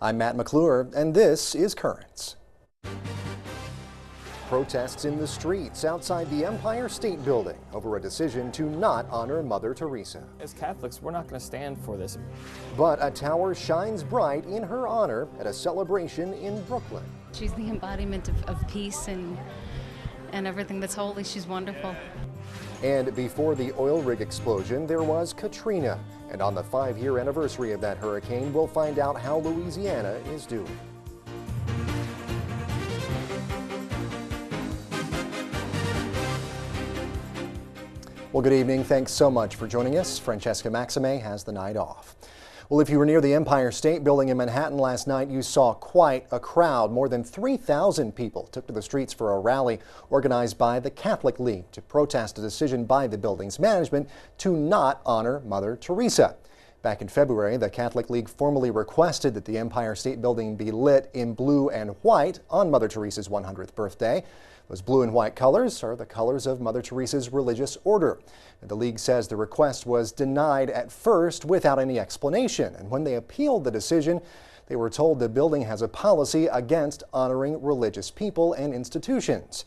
I'm Matt McClure, and this is Currents. Protests in the streets outside the Empire State Building over a decision to not honor Mother Teresa. As Catholics, we're not going to stand for this. But a tower shines bright in her honor at a celebration in Brooklyn. She's the embodiment of peace and everything that's holy. She's wonderful. And before the oil rig explosion, there was Katrina. And on the 5-year anniversary of that hurricane, we'll find out how Louisiana is doing. Well, good evening. Thanks so much for joining us. Francesca Maxime has the night off. Well, if you were near the Empire State Building in Manhattan last night, you saw quite a crowd. More than 3,000 people took to the streets for a rally organized by the Catholic League to protest a decision by the building's management to not honor Mother Teresa. Back in February, the Catholic League formally requested that the Empire State Building be lit in blue and white on Mother Teresa's 100th birthday. Those blue and white colors are the colors of Mother Teresa's religious order. The League says the request was denied at first without any explanation, and when they appealed the decision, they were told the building has a policy against honoring religious people and institutions.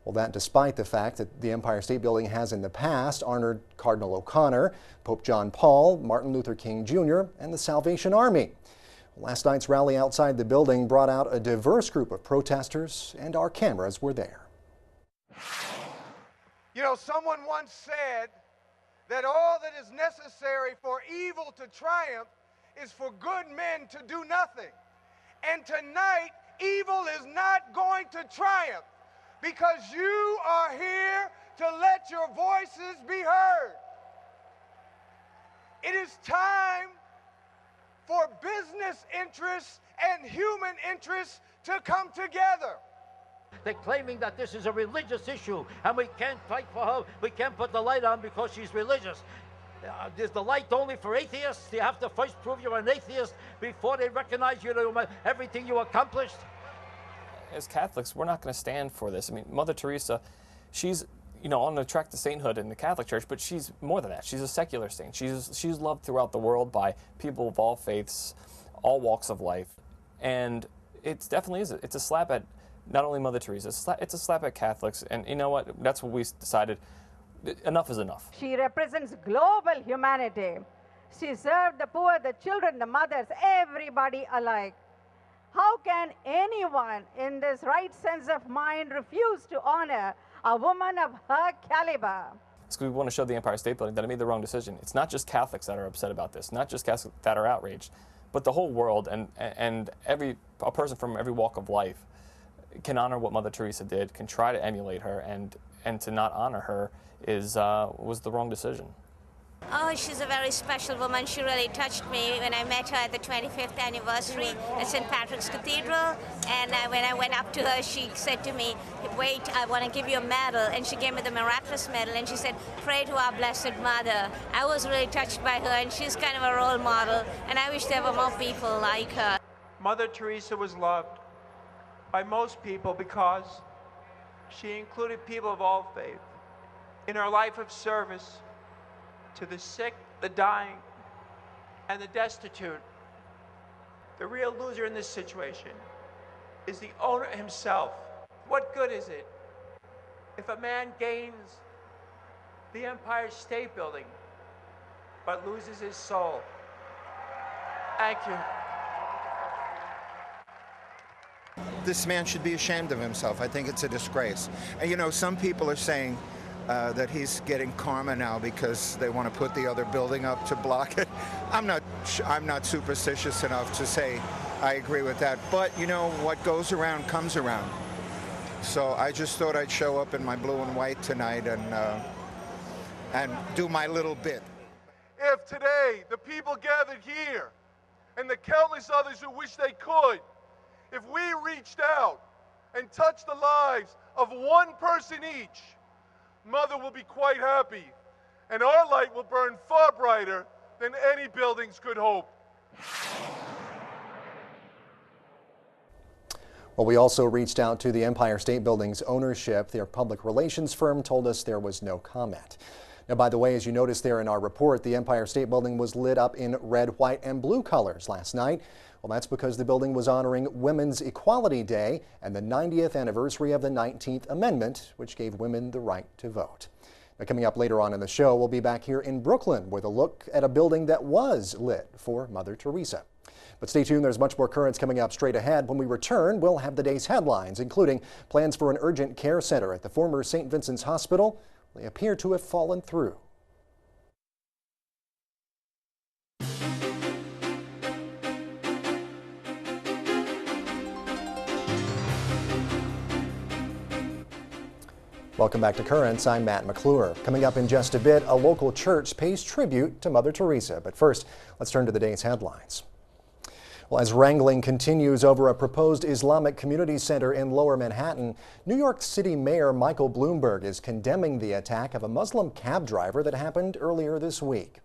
Well, that despite the fact that the Empire State Building has in the past honored Cardinal O'Connor, Pope John Paul, Martin Luther King Jr., and the Salvation Army. Last night's rally outside the building brought out a diverse group of protesters, and our cameras were there. You know, someone once said that all that is necessary for evil to triumph is for good men to do nothing. And tonight, evil is not going to triumph because you are here to let your voices be heard. It is time for business interests and human interests to come together. They're claiming that this is a religious issue and we can't fight for her. We can't put the light on because she's religious. Is the light only for atheists? You have to first prove you're an atheist before they recognize you know, everything you accomplished? As Catholics, we're not going to stand for this. I mean, Mother Teresa, she's on the track to sainthood in the Catholic Church, but she's more than that. She's a secular saint. She's loved throughout the world by people of all faiths, all walks of life. And it definitely is. It's a slap at not only Mother Teresa, it's a slap at Catholics. And you know what? That's what we decided. Enough is enough. She represents global humanity. She served the poor, the children, the mothers, everybody alike. How can anyone in this right sense of mind refuse to honor a woman of her caliber? So we want to show the Empire State Building that it made the wrong decision. It's not just Catholics that are upset about this, not just Catholics that are outraged, but the whole world and a person from every walk of life can honor what Mother Teresa did, can try to emulate her, and to not honor her was the wrong decision. Oh, she's a very special woman. She really touched me when I met her at the 25th anniversary at St. Patrick's Cathedral. And when I went up to her, she said to me, wait, I want to give you a medal. And she gave me the miraculous medal. And she said, pray to our Blessed Mother. I was really touched by her, and she's kind of a role model. And I wish there were more people like her. Mother Teresa was loved by most people because she included people of all faith in her life of service to the sick, the dying, and the destitute. The real loser in this situation is the owner himself. What good is it if a man gains the Empire State Building but loses his soul? Thank you. This man should be ashamed of himself. I think it's a disgrace. And you know, some people are saying that he's getting karma now because they want to put the other building up to block it. I'm not superstitious enough to say I agree with that. But you know, what goes around comes around. So I just thought I'd show up in my blue and white tonight and do my little bit. If today the people gathered here and the countless others who wish they could, if we reached out and touched the lives of one person each, Mother will be quite happy, and our light will burn far brighter than any buildings could hope. Well, we also reached out to the Empire State Building's ownership. Their public relations firm told us there was no comment. Now, by the way, as you noticed there in our report, the Empire State Building was lit up in red, white, and blue colors last night. Well, that's because the building was honoring Women's Equality Day and the 90th anniversary of the 19th Amendment, which gave women the right to vote. Now, coming up later on in the show, we'll be back here in Brooklyn with a look at a building that was lit for Mother Teresa. But stay tuned, there's much more currents coming up straight ahead. When we return, we'll have the day's headlines, including plans for an urgent care center at the former St. Vincent's Hospital. They appear to have fallen through. Welcome back to Currents. I'm Matt McClure. Coming up in just a bit, a local church pays tribute to Mother Teresa. But first, let's turn to the day's headlines. Well, as wrangling continues over a proposed Islamic community center in Lower Manhattan, New York City Mayor Michael Bloomberg is condemning the attack of a Muslim cab driver that happened earlier this week.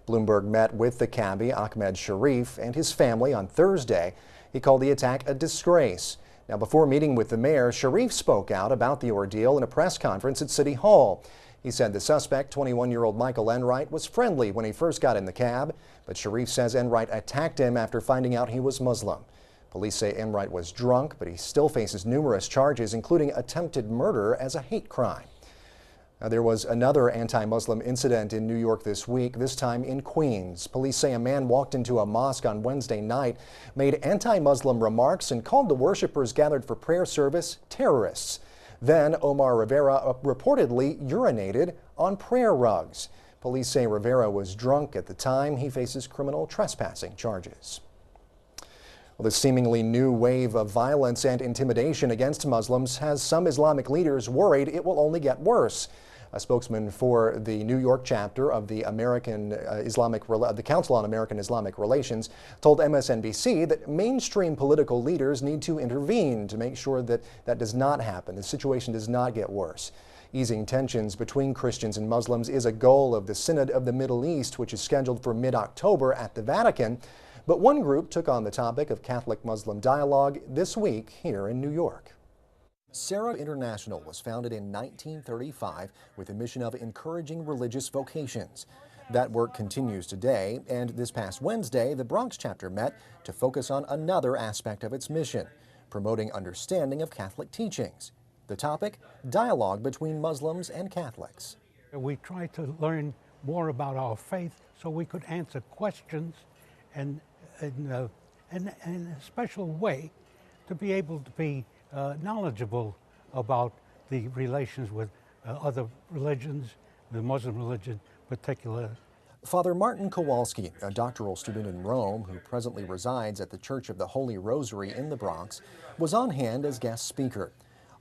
Bloomberg met with the cabbie, Ahmed Sharif, and his family on Thursday. He called the attack a disgrace. Now, before meeting with the mayor, Sharif spoke out about the ordeal in a press conference at City Hall. He said the suspect, 21-year-old Michael Enright, was friendly when he first got in the cab, but Sharif says Enright attacked him after finding out he was Muslim. Police say Enright was drunk, but he still faces numerous charges, including attempted murder as a hate crime. Now, there was another anti-Muslim incident in New York this week, this time in Queens. Police say a man walked into a mosque on Wednesday night, made anti-Muslim remarks, and called the worshipers gathered for prayer service terrorists. Then Omar Rivera reportedly urinated on prayer rugs. Police say Rivera was drunk at the time. He faces criminal trespassing charges. Well, the seemingly new wave of violence and intimidation against Muslims has some Islamic leaders worried it will only get worse. A spokesman for the New York chapter of the the Council on American Islamic Relations told MSNBC that mainstream political leaders need to intervene to make sure that that does not happen. The situation does not get worse. Easing tensions between Christians and Muslims is a goal of the Synod of the Middle East, which is scheduled for mid-October at the Vatican. But one group took on the topic of Catholic-Muslim dialogue this week here in New York. Sarah International was founded in 1935 with a mission of encouraging religious vocations. That work continues today, and this past Wednesday, the Bronx chapter met to focus on another aspect of its mission, promoting understanding of Catholic teachings. The topic, dialogue between Muslims and Catholics. We try to learn more about our faith so we could answer questions and in a special way to be able to be knowledgeable about the relations with other religions, the Muslim religion in particular. Father Martin Kowalski, a doctoral student in Rome who presently resides at the Church of the Holy Rosary in the Bronx, was on hand as guest speaker.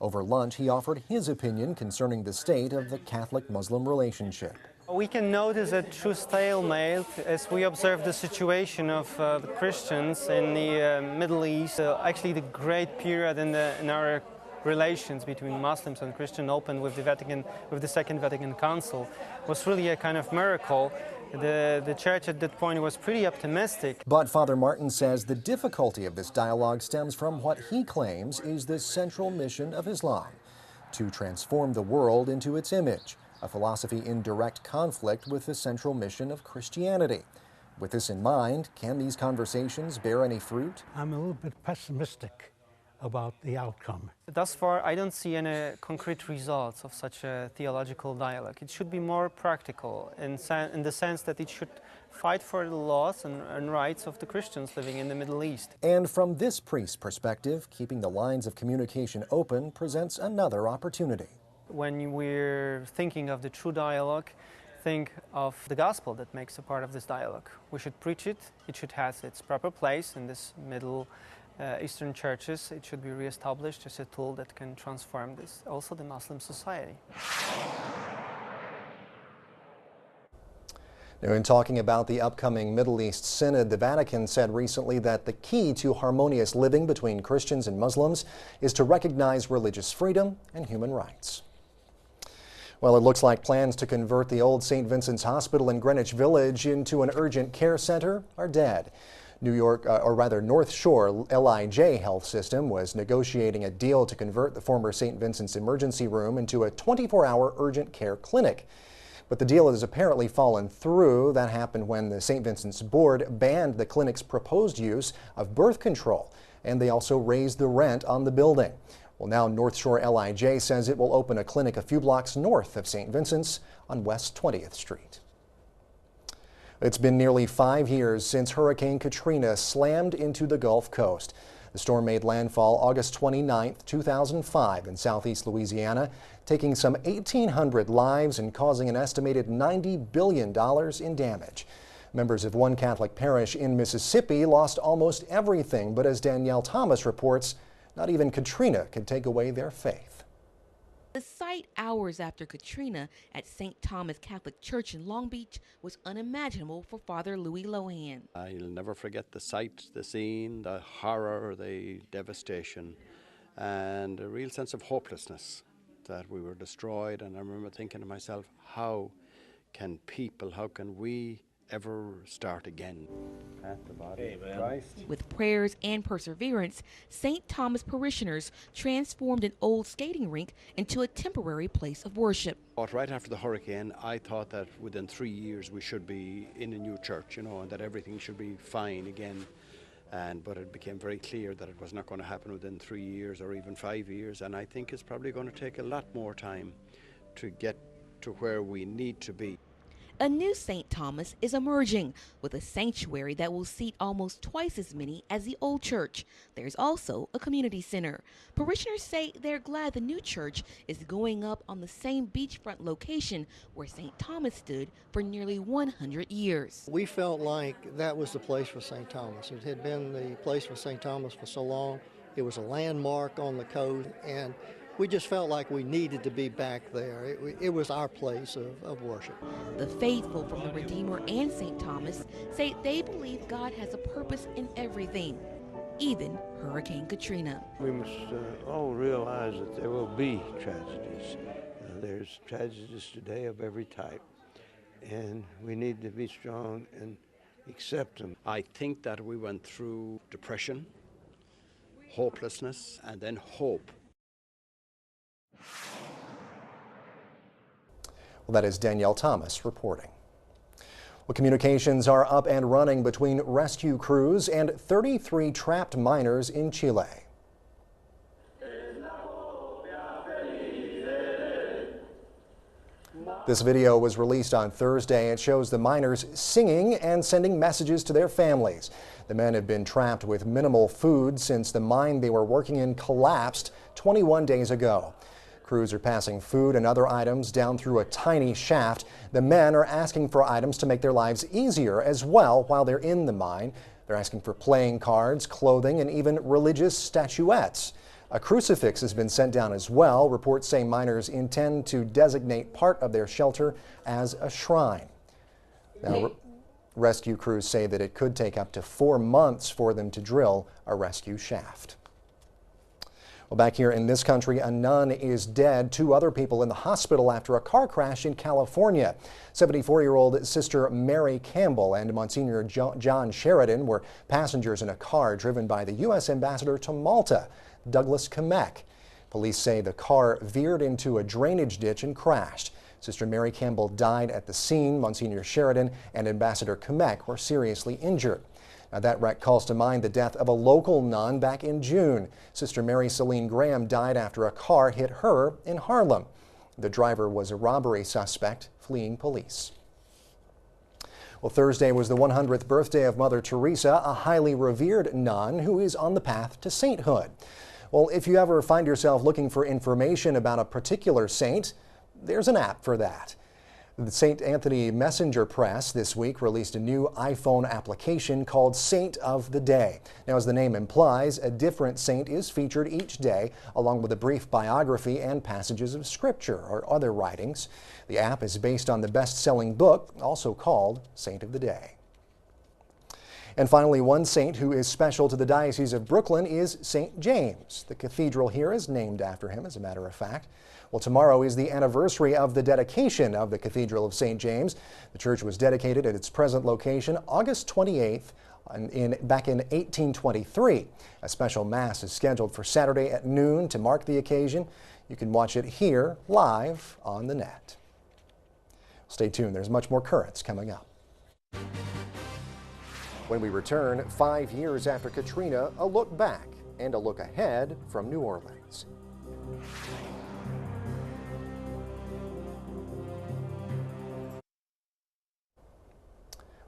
Over lunch, he offered his opinion concerning the state of the Catholic-Muslim relationship. We can notice a true stalemate as we observe the situation of the Christians in the Middle East. Actually, the great period in our relations between Muslims and Christians opened with the Second Vatican Council was really a kind of miracle. The church at that point was pretty optimistic. But Father Martin says the difficulty of this dialogue stems from what he claims is the central mission of Islam, to transform the world into its image, a philosophy in direct conflict with the central mission of Christianity. With this in mind, can these conversations bear any fruit? I'm a little bit pessimistic about the outcome. Thus far, I don't see any concrete results of such a theological dialogue. It should be more practical in the sense that it should fight for the laws and rights of the Christians living in the Middle East. And from this priest's perspective, keeping the lines of communication open presents another opportunity. When we're thinking of the true dialogue, think of the gospel that makes a part of this dialogue. We should preach it. It should have its proper place in this Middle Eastern churches. It should be reestablished as a tool that can transform this, also the Muslim society. Now, in talking about the upcoming Middle East Synod, the Vatican said recently that the key to harmonious living between Christians and Muslims is to recognize religious freedom and human rights. Well, it looks like plans to convert the old St. Vincent's Hospital in Greenwich Village into an urgent care center are dead. North Shore LIJ Health System was negotiating a deal to convert the former St. Vincent's emergency room into a 24-hour urgent care clinic. But the deal has apparently fallen through. That happened when the St. Vincent's board banned the clinic's proposed use of birth control, and they also raised the rent on the building. Well, now North Shore LIJ says it will open a clinic a few blocks north of St. Vincent's on West 20th Street. It's been nearly 5 years since Hurricane Katrina slammed into the Gulf Coast. The storm made landfall August 29, 2005 in southeast Louisiana, taking some 1,800 lives and causing an estimated $90 billion in damage. Members of one Catholic parish in Mississippi lost almost everything, but as Danielle Thomas reports, not even Katrina could take away their faith. The sight hours after Katrina at St. Thomas Catholic Church in Long Beach was unimaginable for Father Louis Lohan. I'll never forget the sight, the scene, the horror, the devastation, and a real sense of hopelessness that we were destroyed. And I remember thinking to myself, how can we ever start again? At the body of Christ. With prayers and perseverance, St. Thomas parishioners transformed an old skating rink into a temporary place of worship. But right after the hurricane, I thought that within 3 years we should be in a new church, and that everything should be fine again. But it became very clear that it was not going to happen within 3 years or even 5 years, and I think it's probably going to take a lot more time to get to where we need to be. A new St. Thomas is emerging with a sanctuary that will seat almost twice as many as the old church. There's also a community center. Parishioners say they're glad the new church is going up on the same beachfront location where St. Thomas stood for nearly 100 years. We felt like that was the place for St. Thomas. It had been the place for St. Thomas for so long. It was a landmark on the coast, and we just felt like we needed to be back there. It was our place of worship. The faithful from the Redeemer and St. Thomas say they believe God has a purpose in everything, even Hurricane Katrina. We must all realize that there will be tragedies. There's tragedies today of every type, and we need to be strong and accept them. I think that we went through depression, hopelessness, and then hope. Well, that is Danielle Thomas reporting. Well, communications are up and running between rescue crews and 33 trapped miners in Chile. This video was released on Thursday. It shows the miners singing and sending messages to their families. The men have been trapped with minimal food since the mine they were working in collapsed 21 days ago. Crews are passing food and other items down through a tiny shaft. The men are asking for items to make their lives easier as well while they're in the mine. They're asking for playing cards, clothing, and even religious statuettes. A crucifix has been sent down as well. Reports say miners intend to designate part of their shelter as a shrine. Now, rescue crews say that it could take up to 4 months for them to drill a rescue shaft. Well, back here in this country, a nun is dead. 2 other people in the hospital after a car crash in California. 74-year-old Sister Mary Campbell and Monsignor John Sheridan were passengers in a car driven by the U.S. ambassador to Malta, Douglas Kamek. Police say the car veered into a drainage ditch and crashed. Sister Mary Campbell died at the scene. Monsignor Sheridan and Ambassador Kamek were seriously injured. Now, that wreck calls to mind the death of a local nun back in June. Sister Mary Celine Graham died after a car hit her in Harlem. The driver was a robbery suspect fleeing police. Well, Thursday was the 100th birthday of Mother Teresa, a highly revered nun who is on the path to sainthood. Well, if you ever find yourself looking for information about a particular saint, there's an app for that. The St. Anthony Messenger Press this week released a new iPhone application called Saint of the Day. Now, as the name implies, a different saint is featured each day, along with a brief biography and passages of scripture or other writings. The app is based on the best-selling book, also called Saint of the Day. And finally, one saint who is special to the Diocese of Brooklyn is St. James. The cathedral here is named after him, as a matter of fact. Well, tomorrow is the anniversary of the dedication of the Cathedral of St. James. The church was dedicated at its present location August 28th back in 1823. A special Mass is scheduled for Saturday at noon to mark the occasion. You can watch it here live on the net. Stay tuned, there's much more currents coming up. When we return, 5 years after Katrina, a look back and a look ahead from New Orleans.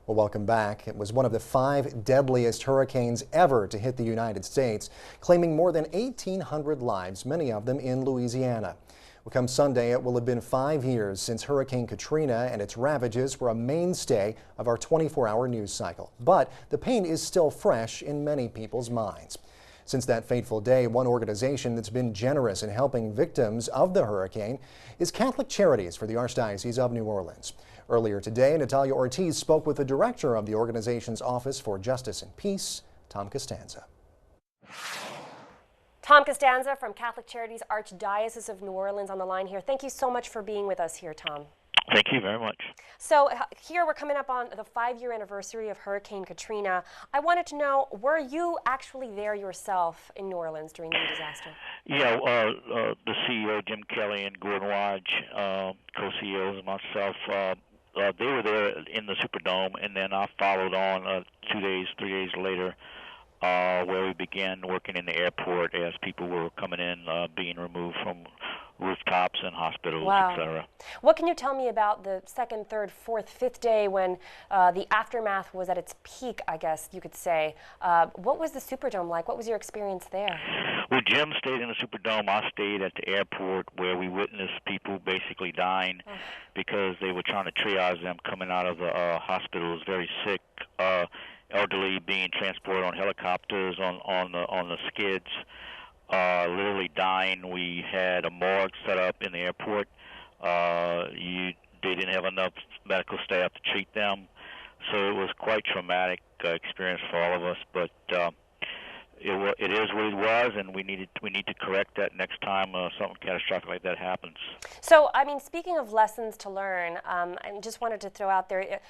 Well, welcome back. It was one of the 5 deadliest hurricanes ever to hit the United States, claiming more than 1,800 lives, many of them in Louisiana. Well, come Sunday, it will have been 5 years since Hurricane Katrina and its ravages were a mainstay of our 24-hour news cycle. But the pain is still fresh in many people's minds. Since that fateful day, one organization that's been generous in helping victims of the hurricane is Catholic Charities for the Archdiocese of New Orleans. Earlier today, Natalia Ortiz spoke with the director of the organization's Office for Justice and Peace, Tom Costanza. Tom Costanza from Catholic Charities Archdiocese of New Orleans on the line here. Thank you so much for being with us here, Tom. Thank you very much. So here we're coming up on the 5-year anniversary of Hurricane Katrina. I wanted to know, were you actually there yourself in New Orleans during the disaster? Yeah, the CEO, Jim Kelly, and Gordon Lodge, co-CEOs, and myself, they were there in the Superdome, and then I followed on 3 days later, where we began working in the airport as people were coming in, being removed from rooftops and hospitals, wow. etc. What can you tell me about the 2nd, 3rd, 4th, 5th day when the aftermath was at its peak, I guess you could say? What was the Superdome like? What was your experience there? Well, Jim stayed in the Superdome. I stayed at the airport where we witnessed people basically dying because they were trying to triage them coming out of the hospitals, very sick, elderly being transported on helicopters, on the skids, literally dying. We had a morgue set up in the airport. They didn't have enough medical staff to treat them, so it was quite traumatic experience for all of us. But it is what it was, and we need to correct that next time something catastrophic like that happens. So, I mean, speaking of lessons to learn, I just wanted to throw out there,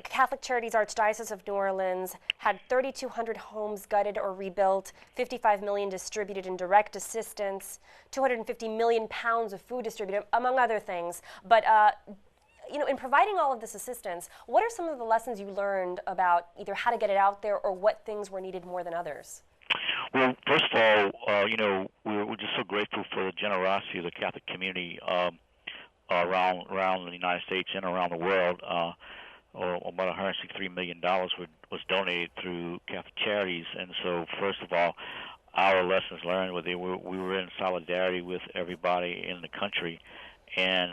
Catholic Charities Archdiocese of New Orleans had 3,200 homes gutted or rebuilt, 55 million distributed in direct assistance, 250 million pounds of food distributed, among other things. But you know, in providing all of this assistance, what are some of the lessons you learned about either how to get it out there or what things were needed more than others? Well, first of all, you know, we're just so grateful for the generosity of the Catholic community around the United States and around the world. About $163 million was donated through Catholic Charities, and so first of all, our lessons learned were we were in solidarity with everybody in the country, and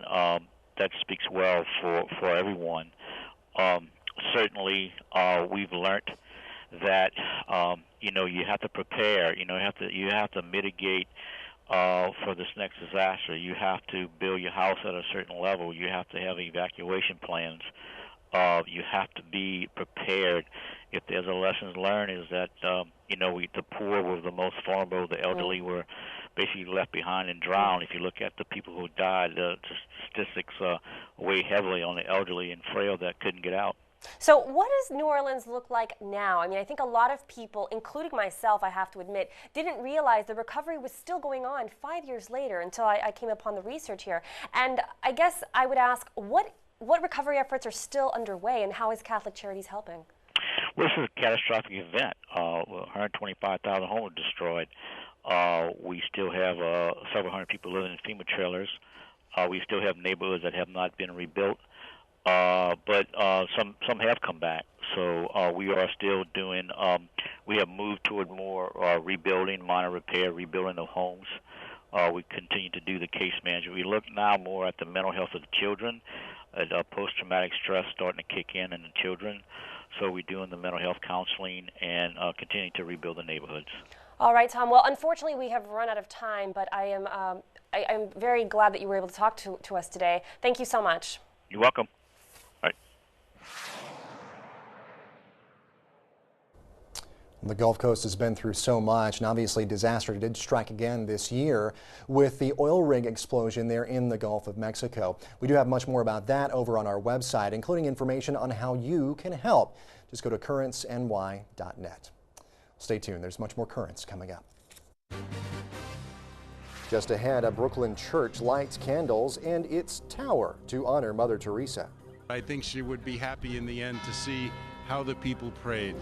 that speaks well for everyone. Certainly, we've learned that you know, you have to prepare. You know, you have to mitigate for this next disaster. You have to build your house at a certain level. You have to have evacuation plans. You have to be prepared. If there's a lessons learned, is that you know, the poor were the most vulnerable. The elderly were basically left behind and drowned. If you look at the people who died, the statistics weigh heavily on the elderly and frail that couldn't get out. So what does New Orleans look like now? I mean, I think a lot of people, including myself, I have to admit, didn't realize the recovery was still going on 5 years later until I came upon the research here. And I guess I would ask, what recovery efforts are still underway, and how is Catholic Charities helping? Well, this is a catastrophic event. 125,000 homes were destroyed. We still have several hundred people living in FEMA trailers. We still have neighborhoods that have not been rebuilt. But some have come back. So we are still doing, we have moved toward more rebuilding, minor repair, rebuilding of homes. We continue to do the case management. We look now more at the mental health of the children, at post-traumatic stress starting to kick in the children. So we're doing the mental health counseling and continuing to rebuild the neighborhoods. All right, Tom. Well, unfortunately, we have run out of time, but I'm very glad that you were able to talk to us today. Thank you so much. You're welcome. The Gulf Coast has been through so much, and obviously disaster did strike again this year with the oil rig explosion there in the Gulf of Mexico. We do have much more about that over on our website, including information on how you can help. Just go to currentsny.net. Stay tuned, there's much more Currents coming up. Just ahead, a Brooklyn church lights candles in its tower to honor Mother Teresa. I think she would be happy in the end to see how the people prayed.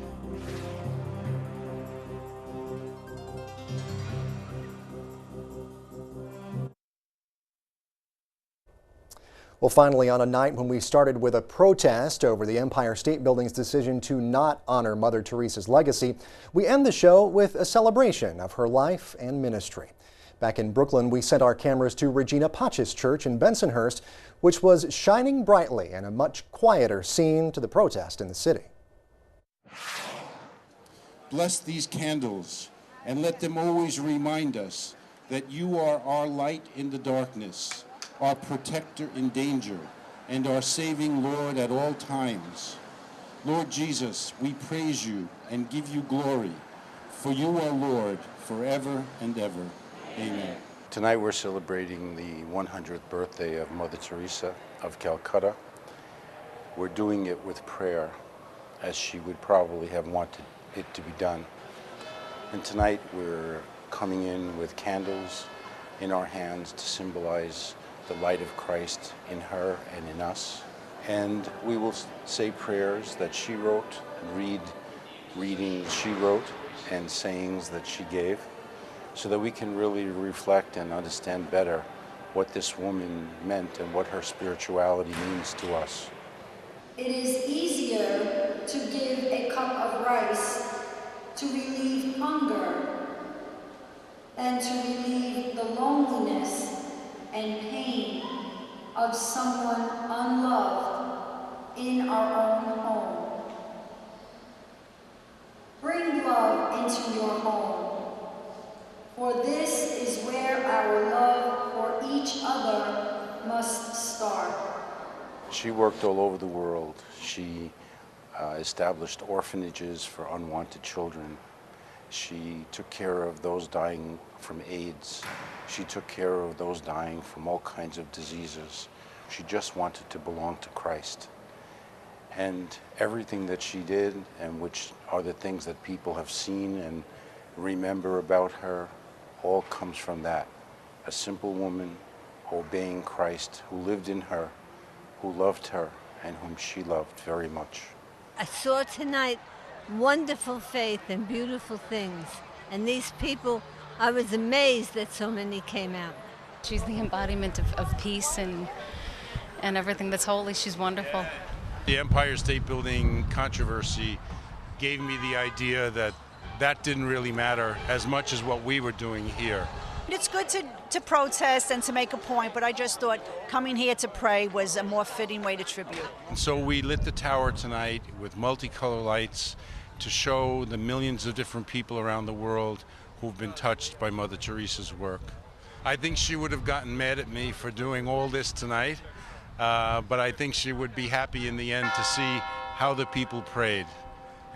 Well, finally, on a night when we started with a protest over the Empire State Building's decision to not honor Mother Teresa's legacy, we end the show with a celebration of her life and ministry. Back in Brooklyn, we sent our cameras to Regina Pace's church in Bensonhurst, which was shining brightly in a much quieter scene to the protest in the city. Bless these candles and let them always remind us that you are our light in the darkness, our protector in danger, and our saving Lord at all times. Lord Jesus, we praise you and give you glory, for you are Lord forever and ever. Amen. Tonight we're celebrating the 100th birthday of Mother Teresa of Calcutta. We're doing it with prayer, as she would probably have wanted it to be done. And tonight we're coming in with candles in our hands to symbolize the light of Christ in her and in us. And we will say prayers that she wrote, read readings she wrote, and sayings that she gave, so that we can really reflect and understand better what this woman meant and what her spirituality means to us. It is easier to give a cup of rice to relieve hunger than to relieve the loneliness and pain of someone unloved in our own home. Bring love into your home, for this is where our love for each other must start. She worked all over the world. She established orphanages for unwanted children. She took care of those dying from AIDS. She took care of those dying from all kinds of diseases. She just wanted to belong to Christ. And everything that she did, and which are the things that people have seen and remember about her, all comes from that. A simple woman obeying Christ, who lived in her, who loved her, and whom she loved very much. I saw tonight wonderful faith and beautiful things. And these people, I was amazed that so many came out. She's the embodiment of peace and everything that's holy. She's wonderful. The Empire State Building controversy gave me the idea that that didn't really matter as much as what we were doing here. It's good to protest and to make a point, but I just thought coming here to pray was a more fitting way to tribute. And so we lit the tower tonight with multicolor lights to show the millions of different people around the world who've been touched by Mother Teresa's work. I think she would have gotten mad at me for doing all this tonight, but I think she would be happy in the end to see how the people prayed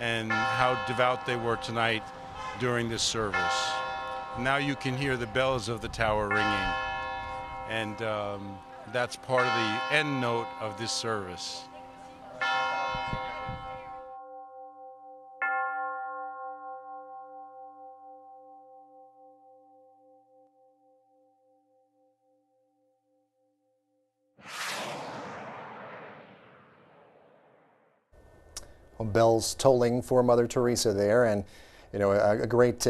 and how devout they were tonight during this service. Now you can hear the bells of the tower ringing, and that's part of the end note of this service. Bells tolling for Mother Teresa there, and a great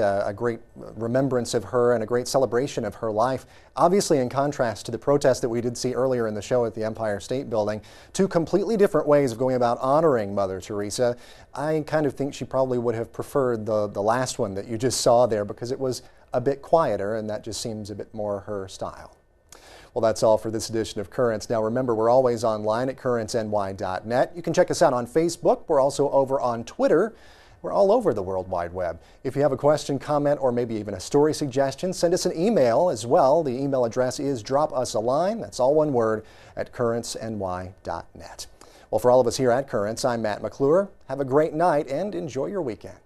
remembrance of her and a great celebration of her life. Obviously, in contrast to the protest that we did see earlier in the show at the Empire State Building, two completely different ways of going about honoring Mother Teresa. I kind of think she probably would have preferred the last one that you just saw there, because it was a bit quieter, and that just seems a bit more her style. Well, that's all for this edition of Currents. Now, remember, we're always online at currentsny.net. You can check us out on Facebook. We're also over on Twitter. We're all over the World Wide Web. If you have a question, comment, or maybe even a story suggestion, send us an email as well. The email address is dropusaline, that's all one word, at currentsny.net. Well, for all of us here at Currents, I'm Matt McClure. Have a great night and enjoy your weekend.